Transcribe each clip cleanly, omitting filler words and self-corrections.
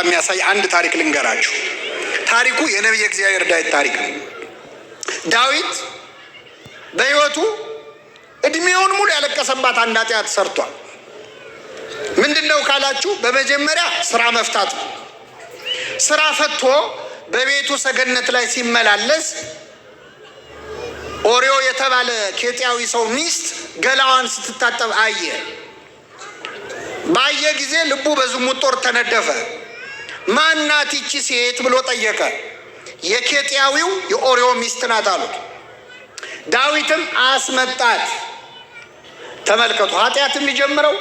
የሚያሳይ አንድ ታሪክ ልንገራችሁ። ታሪኩ የነቢየ እግዚአብሔር ዳዊት ታሪክ ነው። ዳዊት በሕይወቱ እድሜውን ሙሉ ያለቀሰባት አንድ ኃጢአት ሰርቷል። ምንድነው ካላችሁ፣ በመጀመሪያ ስራ መፍታት ነው። ስራ ፈቶ በቤቱ ሰገነት ላይ ሲመላለስ ኦርዮ የተባለ ኬጢያዊ ሰው ሚስት ገላዋን ስትታጠብ አየ። ባየ ጊዜ ልቡ በዝሙት ጦር ተነደፈ። ማናት ይቺ ሴት ብሎ ጠየቀ። የኬጢያዊው የኦርዮ ሚስት ናት አሉት። ዳዊትም አስመጣት። ተመልከቱ፣ ኃጢአት የሚጀምረው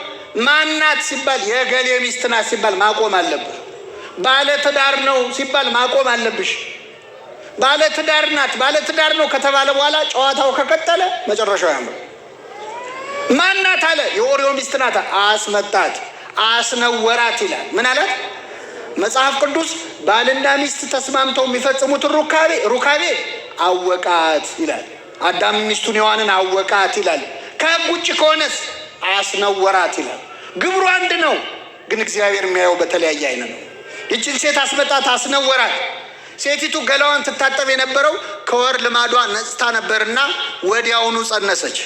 ማናት ሲባል የገሌ ሚስት ናት ሲባል ማቆም አለብህ። ባለ ትዳር ነው ሲባል ማቆም አለብሽ። ባለ ትዳር ናት፣ ባለ ትዳር ነው ከተባለ በኋላ ጨዋታው ከቀጠለ መጨረሻው ያምር። ማናት አለ፣ የኦርዮ ሚስት ናት። አስመጣት፣ አስነወራት ይላል። ምን አላት? መጽሐፍ ቅዱስ ባልና ሚስት ተስማምተው የሚፈጽሙትን ሩካቤ አወቃት ይላል። አዳም ሚስቱን ሔዋንን አወቃት ይላል። ከሕግ ውጭ ከሆነስ አስነወራት ይላል። ግብሩ አንድ ነው፣ ግን እግዚአብሔር የሚያየው በተለያየ አይነት ነው። ይችን ሴት አስመጣት፣ አስነወራት። ሴቲቱ ገላዋን ትታጠብ የነበረው ከወር ልማዷ ነጽታ ነበርና ወዲያውኑ ጸነሰች።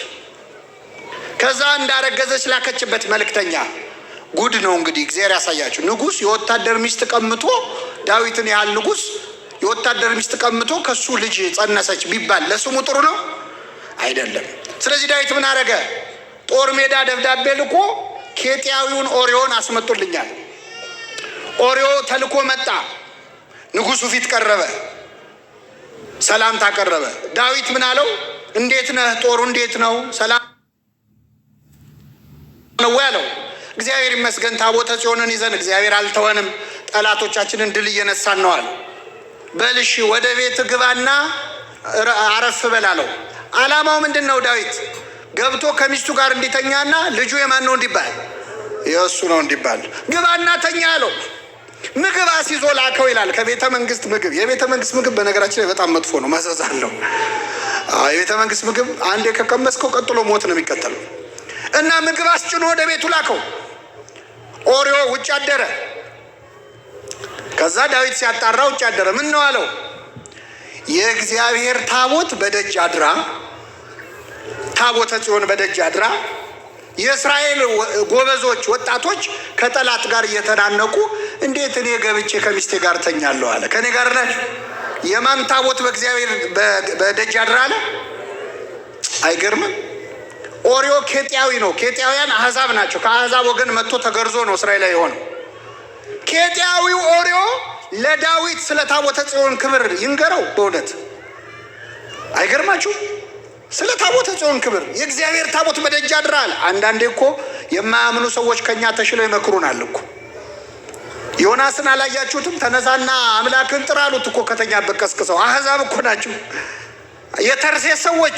ከዛ እንዳረገዘች ላከችበት መልእክተኛ። ጉድ ነው እንግዲህ፣ እግዚአብሔር ያሳያችሁ። ንጉሥ የወታደር ሚስት ቀምቶ፣ ዳዊትን ያህል ንጉሥ የወታደር ሚስት ቀምቶ ከሱ ልጅ ጸነሰች ቢባል ለስሙ ጥሩ ነው አይደለም። ስለዚህ ዳዊት ምን አረገ? ጦር ሜዳ ደብዳቤ ልኮ ኬጢያዊውን ኦርዮን አስመጡልኛል። ኦርዮ ተልኮ መጣ። ንጉሱ ፊት ቀረበ፣ ሰላምታ ቀረበ። ዳዊት ምን አለው? እንዴት ነህ? ጦሩ እንዴት ነው? ሰላም ነው ያለው። እግዚአብሔር ይመስገን፣ ታቦተ ጽዮንን ይዘን እግዚአብሔር አልተወንም፣ ጠላቶቻችንን ድል እየነሳን ነው አለ። በልሽ ወደ ቤት ግባና አረፍ በል አለው። ዓላማው ምንድን ነው? ዳዊት ገብቶ ከሚስቱ ጋር እንዲተኛና ልጁ የማን ነው እንዲባል፣ የእሱ ነው እንዲባል ግባና ተኛ አለው። ምግብ አስይዞ ላከው ይላል። ከቤተ መንግስት ምግብ። የቤተ መንግስት ምግብ በነገራችን ላይ በጣም መጥፎ ነው፣ መዘዝ አለው። የቤተ መንግስት ምግብ አንዴ ከቀመስከው ቀጥሎ ሞት ነው የሚከተለው። እና ምግብ አስጭኖ ወደ ቤቱ ላከው። ኦርዮ ውጭ አደረ። ከዛ ዳዊት ሲያጣራ ውጭ አደረ። ምን ነው አለው? የእግዚአብሔር ታቦት በደጅ አድራ፣ ታቦተ ጽዮን በደጅ አድራ፣ የእስራኤል ጎበዞች ወጣቶች ከጠላት ጋር እየተናነቁ እንዴት እኔ ገብቼ ከሚስቴ ጋር ተኛለሁ አለ። ከኔ ጋር ነህ? የማን ታቦት በእግዚአብሔር በደጅ አድራ አለ? አይገርምም? ኦርዮ ኬጢያዊ ነው። ኬጢያውያን አህዛብ ናቸው። ከአህዛብ ወገን መጥቶ ተገርዞ ነው እስራኤላዊ የሆነው። ኬጢያዊው ኦርዮ ለዳዊት ስለ ታቦተ ጽዮን ክብር ይንገረው። በእውነት አይገርማችሁ? ስለ ታቦተ ጽዮን ክብር የእግዚአብሔር ታቦት በደጅ አድራ አለ። አንዳንዴ እኮ የማያምኑ ሰዎች ከኛ ተሽለው ይመክሩናል እኮ። ዮናስን አላያችሁትም? ተነሳና አምላክን ጥራ አሉት እኮ ከተኛበት ቀስቅሰው። አህዛብ እኮ ናቸው፣ የተርሴስ ሰዎች።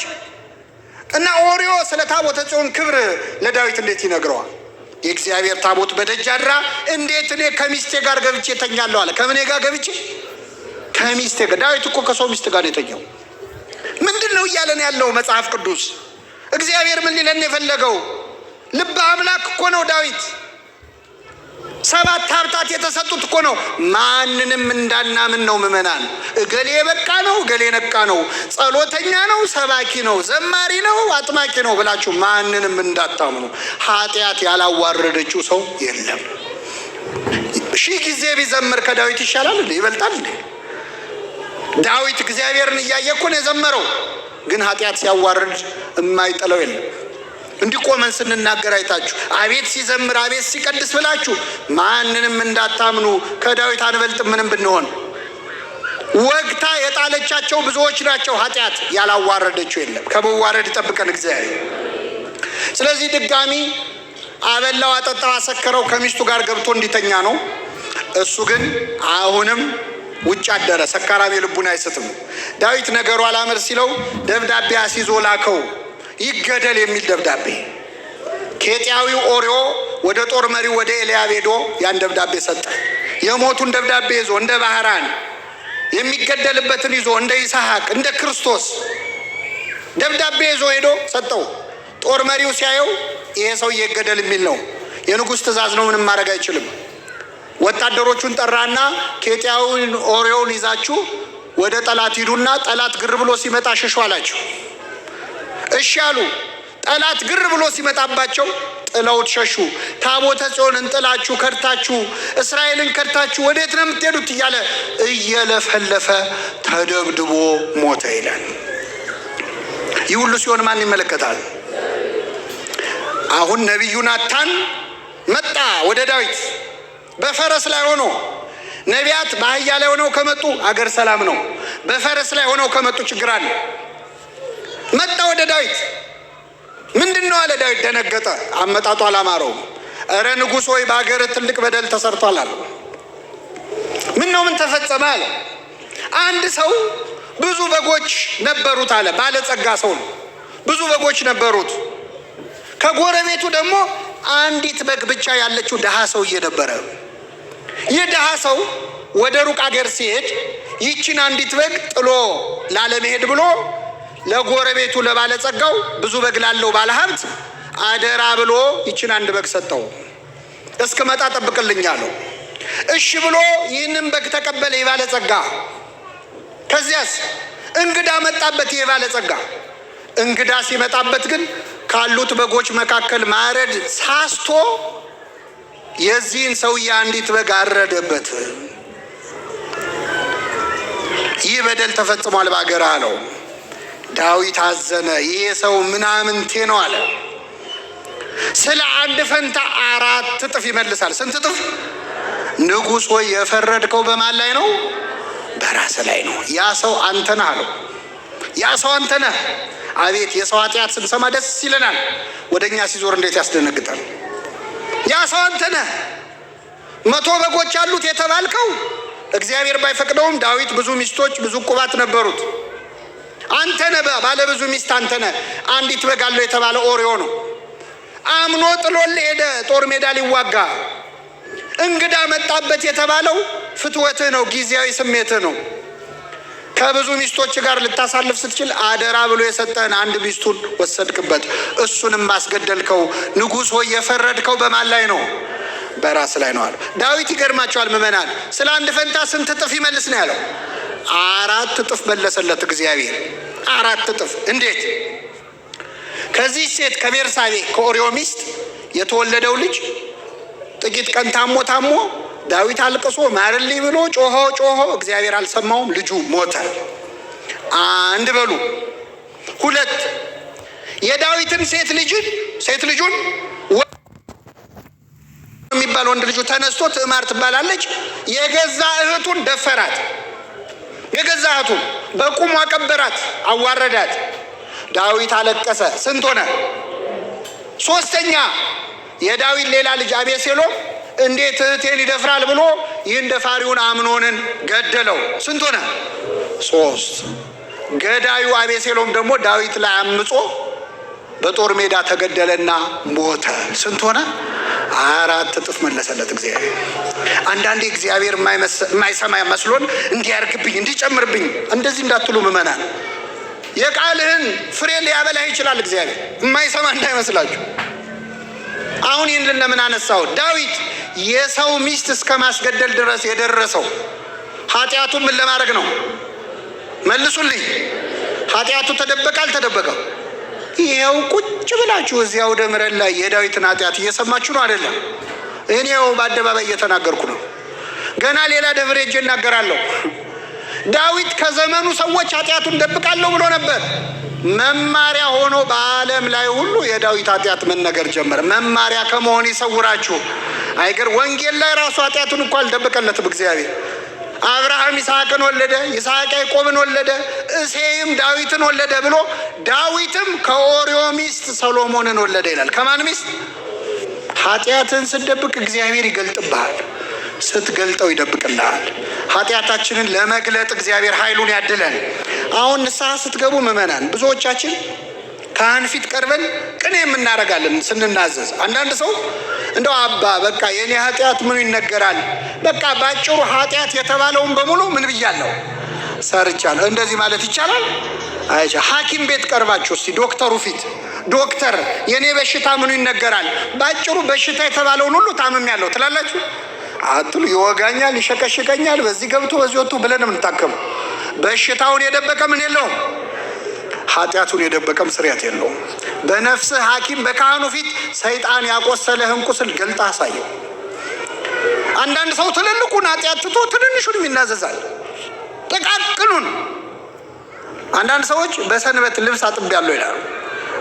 እና ኦርዮ ስለ ታቦተ ጽዮን ክብር ለዳዊት እንዴት ይነግረዋል? የእግዚአብሔር ታቦት በደጅ አድራ፣ እንዴት እኔ ከሚስቴ ጋር ገብቼ ተኛለሁ አለ። ከምኔ ጋር ገብቼ? ከሚስቴ ጋር። ዳዊት እኮ ከሰው ሚስት ጋር ነው የተኛው። ምንድን ነው እያለን ያለው መጽሐፍ ቅዱስ? እግዚአብሔር ምን ሊለን የፈለገው? ልበ አምላክ እኮ ነው ዳዊት። 7 ሀብታት የተሰጡት እኮ ነው። ማንንም እንዳናምን ነው ምዕመናን። እገሌ በቃ ነው፣ እገሌ ነቃ ነው፣ ጸሎተኛ ነው፣ ሰባኪ ነው፣ ዘማሪ ነው፣ አጥማቂ ነው ብላችሁ ማንንም እንዳታምኑ። ኃጢአት ያላዋረደችው ሰው የለም። 1000 ጊዜ ቢዘምር ከዳዊት ይሻላል እንዴ? ይበልጣል እንዴ? ዳዊት እግዚአብሔርን እያየ እኮ ነው የዘመረው። ግን ኃጢአት ሲያዋርድ የማይጥለው የለም። እንዲቆመን ስንናገር አይታችሁ አቤት ሲዘምር አቤት ሲቀድስ ብላችሁ ማንንም እንዳታምኑ። ከዳዊት አንበልጥም ምንም ብንሆን። ወግታ የጣለቻቸው ብዙዎች ናቸው። ኃጢአት ያላዋረደችው የለም። ከመዋረድ ይጠብቀን እግዚአብሔር። ስለዚህ ድጋሚ አበላው፣ አጠጣው፣ አሰከረው፣ ከሚስቱ ጋር ገብቶ እንዲተኛ ነው። እሱ ግን አሁንም ውጭ አደረ። ሰካራም የልቡን አይስትም። ዳዊት ነገሩ አላመር ሲለው ደብዳቤ አስይዞ ላከው፣ ይገደል የሚል ደብዳቤ። ኬጢያዊው ኦርዮ ወደ ጦር መሪው ወደ ኤልያብ ሄዶ ያን ደብዳቤ ሰጠ። የሞቱን ደብዳቤ ይዞ እንደ ባህራን፣ የሚገደልበትን ይዞ እንደ ይስሐቅ እንደ ክርስቶስ ደብዳቤ ይዞ ሄዶ ሰጠው። ጦር መሪው ሲያየው ይሄ ሰው ይገደል የሚል ነው፣ የንጉሥ ትእዛዝ ነው፣ ምንም ማድረግ አይችልም። ወታደሮቹን ጠራና ኬጢያውን ኦርዮን ይዛችሁ ወደ ጠላት ሂዱና ጠላት ግር ብሎ ሲመጣ ሸሹ አላቸው። እሺ አሉ። ጠላት ግር ብሎ ሲመጣባቸው ጥለውት ሸሹ። ታቦተ ጽዮንን ጥላችሁ ከድታችሁ እስራኤልን ከድታችሁ ወዴት ነው የምትሄዱት እያለ እየለፈለፈ ተደብድቦ ሞተ ይላል። ይህ ሁሉ ሲሆን ማን ይመለከታል? አሁን ነቢዩ ናታን መጣ ወደ ዳዊት በፈረስ ላይ ሆኖ። ነቢያት በአህያ ላይ ሆነው ከመጡ አገር ሰላም ነው። በፈረስ ላይ ሆነው ከመጡ ችግር አለ። መጣ ወደ ዳዊት። ምንድነው አለ። ዳዊት ደነገጠ። አመጣጡ አላማረውም። እረ ንጉሥ ሆይ በአገር ትልቅ በደል ተሰርቷል አለ። ምን ነው ምን ተፈጸመ አለ። አንድ ሰው ብዙ በጎች ነበሩት አለ። ባለጸጋ ሰው ነው። ብዙ በጎች ነበሩት። ከጎረቤቱ ደግሞ አንዲት በግ ብቻ ያለችው ደሃ ሰውዬ ነበረ። ይህ ደሃ ሰው ወደ ሩቅ አገር ሲሄድ ይችን አንዲት በግ ጥሎ ላለመሄድ ብሎ ለጎረቤቱ ለባለጸጋው ብዙ በግ ላለው ባለሀብት አደራ ብሎ ይችን አንድ በግ ሰጠው። እስክመጣ ጠብቅልኝ አለው። እሺ ብሎ ይህንን በግ ተቀበለ የባለጸጋ። ከዚያስ እንግዳ መጣበት የባለጸጋ። እንግዳ ሲመጣበት ግን ካሉት በጎች መካከል ማረድ ሳስቶ የዚህን ሰውዬ አንዲት በግ አረደበት። ይህ በደል ተፈጽሟል በአገር አለው። ዳዊት አዘነ። ይሄ ሰው ምናምንቴ ነው አለ። ስለ አንድ ፈንታ 4 እጥፍ ይመልሳል። ስንት እጥፍ? ንጉሥ ሆይ የፈረድከው በማን ላይ ነው? በራስ ላይ ነው። ያ ሰው አንተ ነህ አለው። ያ ሰው አንተ ነህ። አቤት የሰው ኃጢአት ስንሰማ ደስ ይለናል። ወደኛ ሲዞር እንዴት ያስደነግጣል። ያ ሰው አንተ ነህ። 100 በጎች አሉት የተባልከው እግዚአብሔር ባይፈቅደውም ዳዊት ብዙ ሚስቶች ብዙ ቁባት ነበሩት። አንተ ነህ ባለ ብዙ ሚስት አንተ ነህ። አንዲት በግ አለው የተባለ ኦርዮ ነው። አምኖ ጥሎልህ ሄደ ጦር ሜዳ ሊዋጋ። እንግዳ መጣበት የተባለው ፍትወትህ ነው፣ ጊዜያዊ ስሜትህ ነው። ከብዙ ሚስቶች ጋር ልታሳልፍ ስትችል አደራ ብሎ የሰጠህን አንድ ሚስቱን ወሰድክበት፣ እሱንም ማስገደልከው። ንጉሥ ሆይ የፈረድከው በማን ላይ ነው? በራስ ላይ ነው አለ ዳዊት። ይገርማቸዋል ምዕመናን። ስለ አንድ ፈንታ ስንት እጥፍ ይመልስ ነው ያለው? 4 እጥፍ መለሰለት እግዚአብሔር። 4 እጥፍ። እንዴት? ከዚህ ሴት ከቤርሳቤ ከኦርዮ ሚስት የተወለደው ልጅ ጥቂት ቀን ታሞ ዳዊት አልቅሶ ማርልኝ ብሎ ጮሆ እግዚአብሔር አልሰማውም። ልጁ ሞተ። 1 በሉ። 2 የዳዊትን ሴት ልጁን የሚባል ወንድ ልጁ ተነስቶ ትዕማር ትባላለች የገዛ እህቱን ደፈራት። የገዛ እህቱን በቁሙ አቀበራት፣ አዋረዳት። ዳዊት አለቀሰ። ስንት ሆነ? 3ኛ የዳዊት ሌላ ልጅ አቤሴሎም እንዴት እህቴን ይደፍራል ብሎ ይህን ደፋሪውን አምኖንን ገደለው። ስንት ሆነ? 3 ገዳዩ አቤሴሎም ደግሞ ዳዊት ላይ አምጾ በጦር ሜዳ ተገደለና ሞተ። ስንት ሆነ? 4 እጥፍ መለሰለት እግዚአብሔር። አንዳንዴ እግዚአብሔር የማይሰማ መስሎን እንዲያርግብኝ እንዲጨምርብኝ እንደዚህ እንዳትሉ ምዕመናን። የቃልህን ፍሬ ሊያበላህ ይችላል እግዚአብሔር፣ የማይሰማ እንዳይመስላችሁ። አሁን ይህን ለምን አነሳው? ዳዊት የሰው ሚስት እስከ ማስገደል ድረስ የደረሰው ኃጢአቱ ምን ለማድረግ ነው? መልሱልኝ። ኃጢአቱ ተደበቀ አልተደበቀም? ይሄው ቁጭ ብላችሁ እዚያው ደምረን ላይ የዳዊትን ኃጢአት እየሰማችሁ ነው አይደለም? እኔው በአደባባይ እየተናገርኩ ነው። ገና ሌላ ደብሬ እጄ እናገራለሁ። ዳዊት ከዘመኑ ሰዎች ኃጢአቱን ደብቃለሁ ብሎ ነበር። መማሪያ ሆኖ በዓለም ላይ ሁሉ የዳዊት ኃጢአት መነገር ጀመረ። መማሪያ ከመሆን ይሰውራችሁ። አይገር ወንጌል ላይ ራሱ ኃጢአቱን እንኳን አልደበቀለትም እግዚአብሔር። አብርሃም ይስሐቅን ወለደ፣ ይስሐቅ ያዕቆብን ወለደ፣ እሴይም ዳዊትን ወለደ ብሎ ዳዊትም ከኦርዮ ሚስት ሰሎሞንን ወለደ ይላል። ከማን ሚስት? ኃጢአትን ስትደብቅ እግዚአብሔር ይገልጥብሃል፣ ስትገልጠው ይደብቅልሃል። ኃጢአታችንን ለመግለጥ እግዚአብሔር ኃይሉን ያድለን። አሁን ንስሐ ስትገቡ ምዕመናን ብዙዎቻችን ካህን ፊት ቀርበን ቅኔ የምናረጋለን ስንናዘዝ። አንዳንድ ሰው እንደው አባ በቃ የኔ ኃጢአት ምኑ ይነገራል፣ በቃ ባጭሩ ኃጢአት የተባለውን በሙሉ ምን ብያለሁ ሰርቻለሁ፣ እንደዚህ ማለት ይቻላል? አይቻ ሐኪም ቤት ቀርባችሁ እስቲ ዶክተሩ ፊት ዶክተር የኔ በሽታ ምኑ ይነገራል፣ ባጭሩ በሽታ የተባለውን ሁሉ ታምሜያለሁ ትላላችሁ? አትሉ። ይወጋኛል፣ ይሸቀሽቀኛል፣ በዚህ ገብቶ በዚህ ወጥቶ ብለን የምንታከመው። በሽታውን የደበቀ ምን የለውም፣ ኃጢአቱን የደበቀም ስርየት የለውም። በነፍስህ ሐኪም በካህኑ ፊት ሰይጣን ያቆሰለህን ቁስል ገልጣ አሳየው። አንዳንድ ሰው ትልልቁን ኃጢአት ትቶ ትንንሹን ይናዘዛል፣ ጥቃቅኑን። አንዳንድ ሰዎች በሰንበት ልብስ አጥቤያለሁ ይላሉ።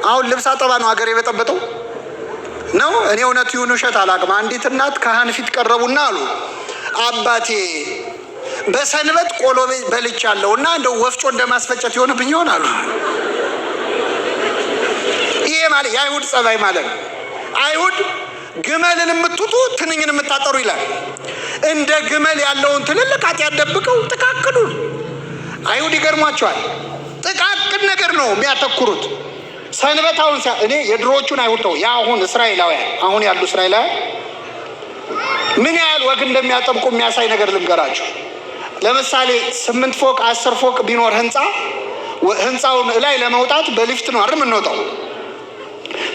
አሁን ልብስ አጠባ ነው ሀገር የበጠበጠው ነው። እኔ እውነት ይሁን ውሸት አላውቅም። አንዲት እናት ካህን ፊት ቀረቡና አሉ፣ አባቴ በሰንበት ቆሎ በልቻለሁ እና እንደው ወፍጮ እንደማስፈጨት ይሆንብኝ ይሆን አሉ። ይሄ ማለት የአይሁድ ጸባይ ማለት ነው። አይሁድ ግመልን የምትውጡ ትንኝን የምታጠሩ ይላል። እንደ ግመል ያለውን ትልልቅ ኃጢአት ደብቀው ጥቃቅኑን። አይሁድ ይገርሟቸዋል። ጥቃቅን ነገር ነው የሚያተኩሩት። ሰንበታውን እኔ የድሮዎቹን አይሁድ ተው፣ የአሁን እስራኤላውያን አሁን ያሉ እስራኤላውያን ምን ያህል ወግ እንደሚያጠብቁ የሚያሳይ ነገር ልንገራቸው። ለምሳሌ 8 ፎቅ 10 ፎቅ ቢኖር ህንፃውን ላይ ለመውጣት በሊፍት ነው አይደል የምንወጣው።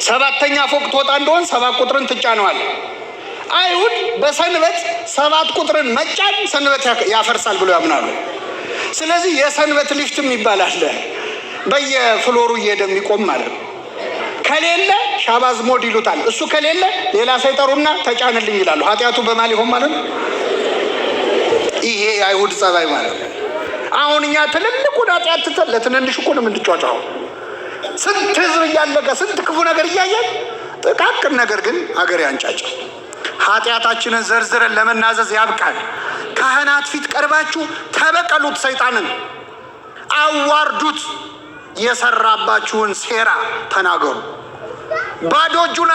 7ኛ ፎቅ ትወጣ እንደሆን 7 ቁጥርን ትጫነዋል። አይሁድ በሰንበት 7 ቁጥርን መጫን ሰንበት ያፈርሳል ብሎ ያምናሉ። ስለዚህ የሰንበት ሊፍትም ይባላል፣ በየፍሎሩ እየሄደ የሚቆም ማለት ነው። ከሌለ ሻባዝ ሞድ ይሉታል። እሱ ከሌለ ሌላ ሳይጠሩና ተጫንልኝ ይላሉ። ኃጢአቱ በማል ይሆን ማለት ነው። ይሄ የአይሁድ ጸባይ ማለት ነው። አሁን እኛ ትልልቁን ኃጢአት ትተን ለትንንሽ እኮ ነው የምንጫጫው። ስንት ህዝብ እያለቀ ስንት ክፉ ነገር እያየን ጥቃቅን ነገር ግን አገር ያንጫጫ። ኃጢአታችንን ዘርዝረን ለመናዘዝ ያብቃል። ካህናት ፊት ቀርባችሁ ተበቀሉት፣ ሰይጣንን አዋርዱት፣ የሰራባችሁን ሴራ ተናገሩ። ባዶ እጁን